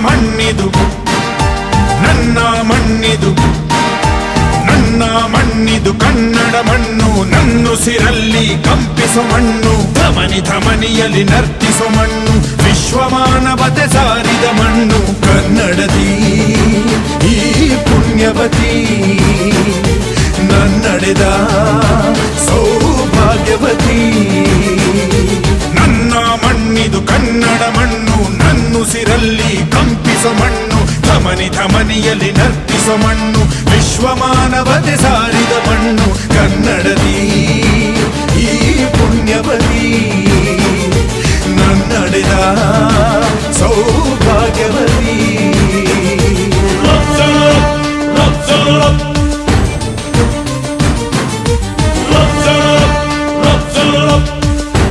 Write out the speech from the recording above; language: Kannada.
ಮಣ್ಣಿದು ನನ್ನ ಮಣ್ಣಿದು ನನ್ನ ಮಣ್ಣಿದು ಕನ್ನಡ ಮಣ್ಣು ನನ್ನುಸಿರಲ್ಲಿ ಕಂಪಿಸೋ ಮಣ್ಣು ಧಮನಿ ಧಮನಿಯಲ್ಲಿ ನರ್ತಿಸೋ ಮಣ್ಣು ವಿಶ್ವಮಾನವತೆ ಸಾರಿದ ಮಣ್ಣು ಕನ್ನಡದಿ ಈ ಪುಣ್ಯವತಿ ನನ್ನಡೆದ ಸೌಭಾಗ್ಯವತಿ ನನ್ನ ಮಣ್ಣಿದು ಕನ್ನಡ ಮಣ್ಣು ನನ್ನುಸಿರಲ್ಲಿ ಕಂಪಿಸೋ ಮಣ್ಣು ಧಮನಿ ಧಮನಿಯಲ್ಲಿ ನರ್ತಿಸೋ ಮಣ್ಣು ವಿಶ್ವಮಾನವತೆ ಸಾರಿದ ಮಣ್ಣು ಕನ್ನಡದಿ ಈ ಪುಣ್ಯವತಿ ನನ್ನಡೆದ ಸೌಭಾಗ್ಯವತಿ